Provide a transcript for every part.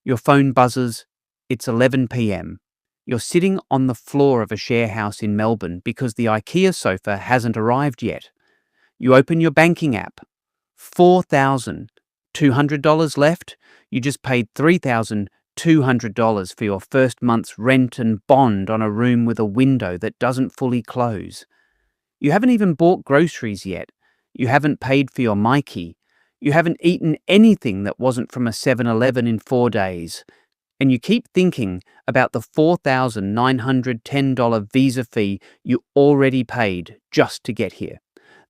Your phone buzzes. It's 11 p.m. You're sitting on the floor of a share house in Melbourne because the IKEA sofa hasn't arrived yet. You open your banking app. $4,200 left. You just paid $3,200 for your first month's rent and bond on a room with a window that doesn't fully close. You haven't even bought groceries yet. You haven't paid for your Mikey. You haven't eaten anything that wasn't from a 7-Eleven in 4 days. And you keep thinking about the $4,910 visa fee you already paid just to get here.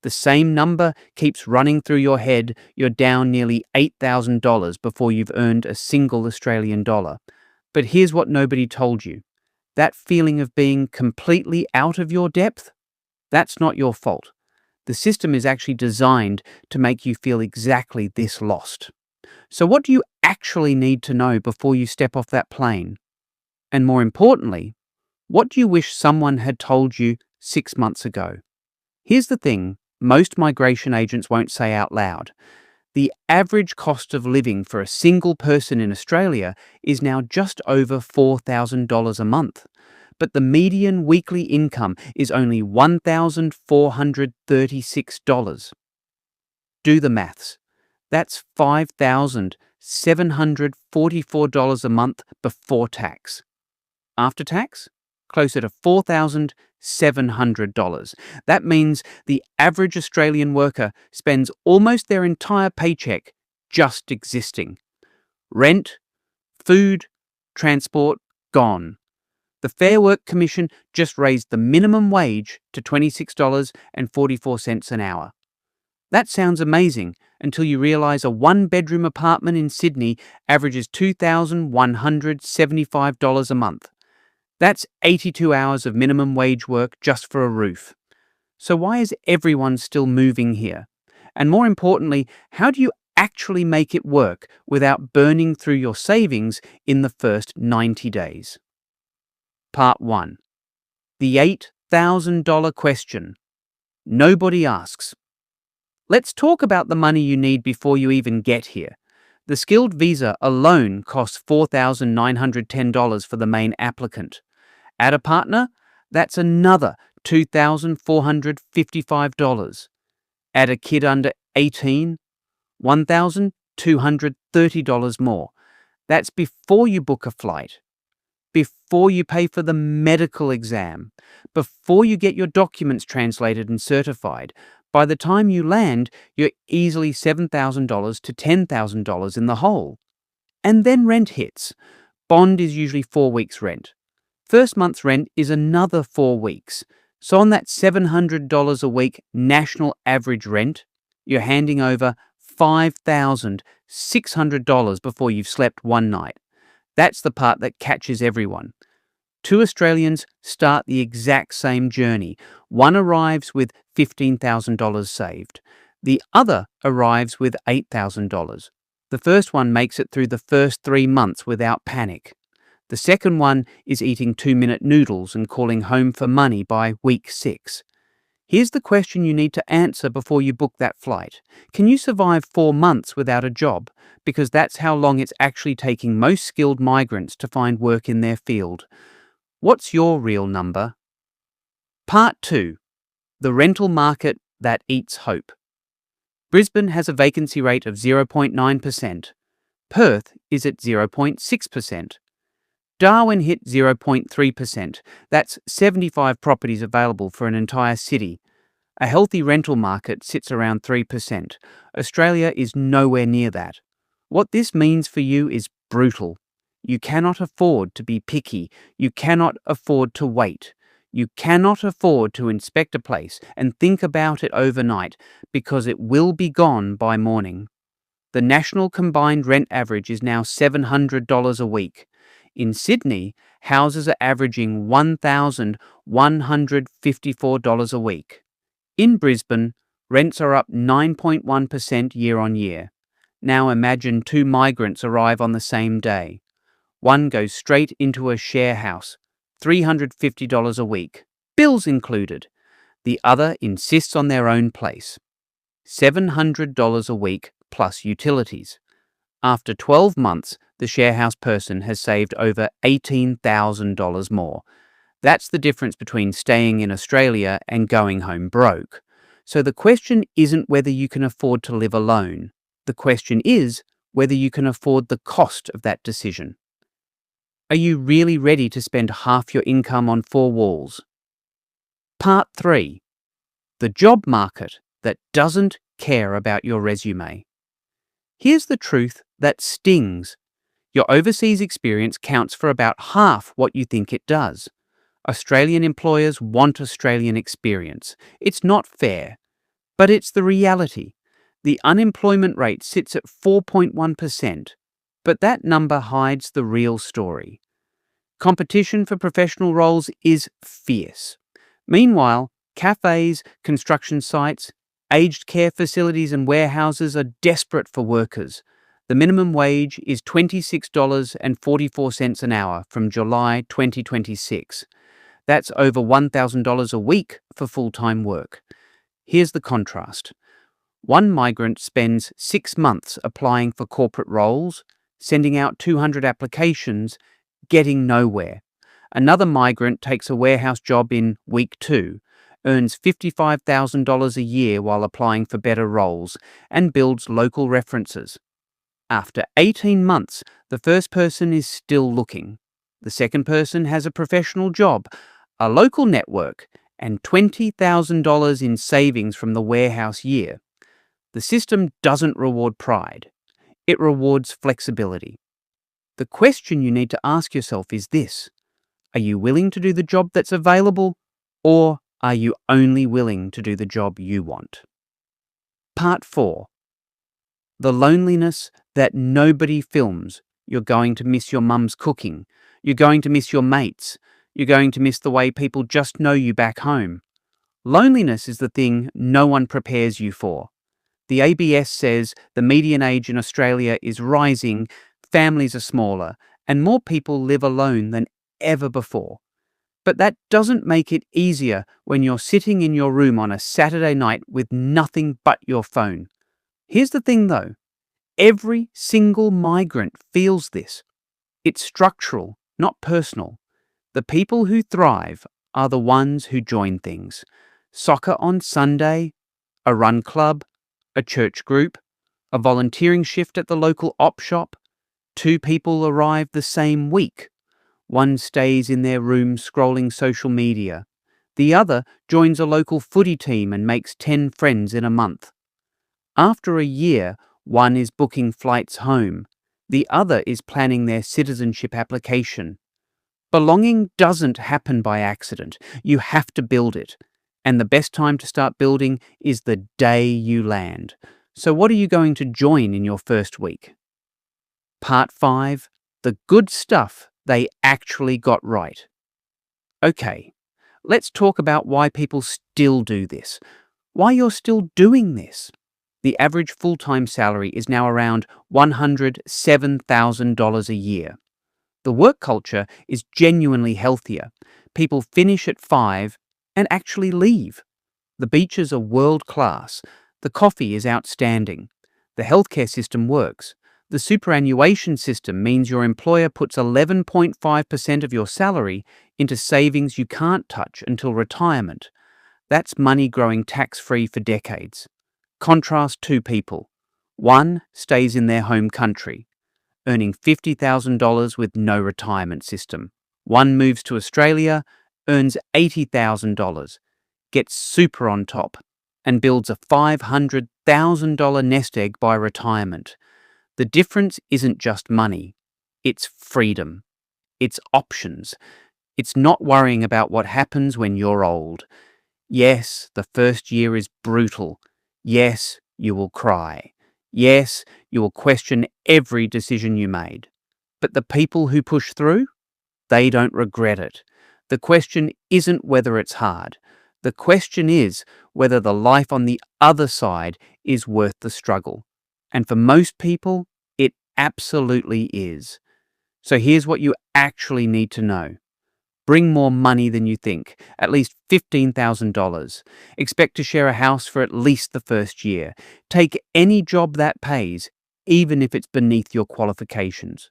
The same number keeps running through your head. You're down nearly $8,000 before you've earned a single Australian dollar. But here's what nobody told you. That feeling of being completely out of your depth? That's not your fault. The system is actually designed to make you feel exactly this lost. So what do you actually need to know before you step off that plane? And more importantly, what do you wish someone had told you 6 months ago? Here's the thing most migration agents won't say out loud. The average cost of living for a single person in Australia is now just over $4,000 a month. But the median weekly income is only $1,436. Do the maths. That's $5,744 a month before tax. After tax, closer to $4,700. That means the average Australian worker spends almost their entire paycheck just existing. Rent, food, transport, gone. The Fair Work Commission just raised the minimum wage to $26.44 an hour. That sounds amazing until you realise a one-bedroom apartment in Sydney averages $2,175 a month. That's 82 hours of minimum wage work just for a roof. So why is everyone still moving here? And more importantly, how do you actually make it work without burning through your savings in the first 90 days? Part 1. The $8,000 question. Nobody asks. Let's talk about the money you need before you even get here. The skilled visa alone costs $4,910 for the main applicant. Add a partner, that's another $2,455. Add a kid under 18, $1,230 more. That's before you book a flight, before you pay for the medical exam, before you get your documents translated and certified. By the time you land, you're easily $7,000 to $10,000 in the hole. And then rent hits. Bond is usually 4 weeks' rent. First month's rent is another 4 weeks. So on that $700 a week national average rent, you're handing over $5,600 before you've slept one night. That's the part that catches everyone. 2 Australians start the exact same journey. One arrives with $15,000 saved. The other arrives with $8,000. The first one makes it through the first 3 months without panic. The second one is eating 2-minute noodles and calling home for money by week 6. Here's the question you need to answer before you book that flight. Can you survive 4 months without a job? Because that's how long it's actually taking most skilled migrants to find work in their field. What's your real number? Part 2. The rental market that eats hope. Brisbane has a vacancy rate of 0.9%. Perth is at 0.6%. Darwin hit 0.3%. That's 75 properties available for an entire city. A healthy rental market sits around 3%. Australia is nowhere near that. What this means for you is brutal. You cannot afford to be picky. You cannot afford to wait. You cannot afford to inspect a place and think about it overnight because it will be gone by morning. The national combined rent average is now $700 a week. In Sydney, houses are averaging $1,154 a week. In Brisbane, rents are up 9.1% year on year. Now imagine 2 migrants arrive on the same day. One goes straight into a share house, $350 a week, bills included. The other insists on their own place, $700 a week plus utilities. After 12 months, the sharehouse person has saved over $18,000 more. That's the difference between staying in Australia and going home broke. So the question isn't whether you can afford to live alone. The question is whether you can afford the cost of that decision. Are you really ready to spend half your income on four walls? Part 3. The job market that doesn't care about your resume. Here's the truth that stings. Your overseas experience counts for about half what you think it does. Australian employers want Australian experience. It's not fair, but it's the reality. The unemployment rate sits at 4.1%, but that number hides the real story. Competition for professional roles is fierce. Meanwhile, cafes, construction sites, aged care facilities and warehouses are desperate for workers. The minimum wage is $26.44 an hour from July 2026. That's over $1,000 a week for full-time work. Here's the contrast. One migrant spends 6 months applying for corporate roles, sending out 200 applications, getting nowhere. Another migrant takes a warehouse job in week 2, earns $55,000 a year while applying for better roles, and builds local references. After 18 months, the first person is still looking. The second person has a professional job, a local network, and $20,000 in savings from the warehouse year. The system doesn't reward pride. It rewards flexibility. The question you need to ask yourself is this: are you willing to do the job that's available, or are you only willing to do the job you want? Part 4. The loneliness that nobody films. You're going to miss your mum's cooking. You're going to miss your mates. You're going to miss the way people just know you back home. Loneliness is the thing no one prepares you for. The ABS says the median age in Australia is rising, families are smaller, and more people live alone than ever before. But that doesn't make it easier when you're sitting in your room on a Saturday night with nothing but your phone. Here's the thing though, every single migrant feels this. It's structural, not personal. The people who thrive are the ones who join things. Soccer on Sunday, a run club, a church group, a volunteering shift at the local op shop. 2 people arrive the same week. One stays in their room scrolling social media. The other joins a local footy team and makes 10 friends in a month. After a year, one is booking flights home. The other is planning their citizenship application. Belonging doesn't happen by accident. You have to build it. And the best time to start building is the day you land. So what are you going to join in your first week? Part 5. The good stuff they actually got right. Okay, let's talk about why people still do this. Why you're still doing this. The average full-time salary is now around $107,000 a year. The work culture is genuinely healthier. People finish at 5 and actually leave. The beaches are world-class. The coffee is outstanding. The healthcare system works. The superannuation system means your employer puts 11.5% of your salary into savings you can't touch until retirement. That's money growing tax-free for decades. Contrast 2 people. One stays in their home country, earning $50,000 with no retirement system. One moves to Australia, earns $80,000, gets super on top, and builds a $500,000 nest egg by retirement. The difference isn't just money. It's freedom. It's options. It's not worrying about what happens when you're old. Yes, the first year is brutal. Yes, you will cry. Yes, you will question every decision you made. But the people who push through, they don't regret it. The question isn't whether it's hard. The question is whether the life on the other side is worth the struggle. And for most people, it absolutely is. So here's what you actually need to know. Bring more money than you think, at least $15,000. Expect to share a house for at least the first year. Take any job that pays, even if it's beneath your qualifications.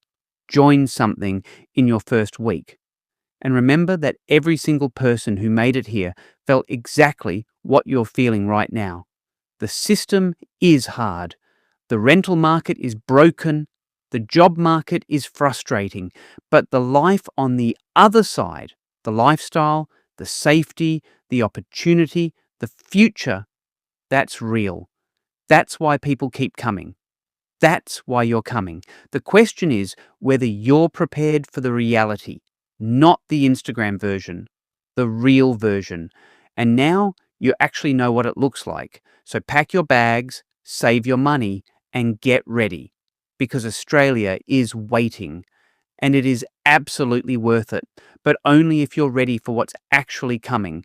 join something in your first week. And remember that every single person who made it here felt exactly what you're feeling right now. The system is hard. The rental market is broken. The job market is frustrating. But the life on the other side, the lifestyle, the safety, the opportunity, the future, that's real. That's why people keep coming. That's why you're coming. The question is whether you're prepared for the reality, not the Instagram version, the real version. And now you actually know what it looks like. So pack your bags, save your money, and get ready. Because Australia is waiting. And it is absolutely worth it, but only if you're ready for what's actually coming.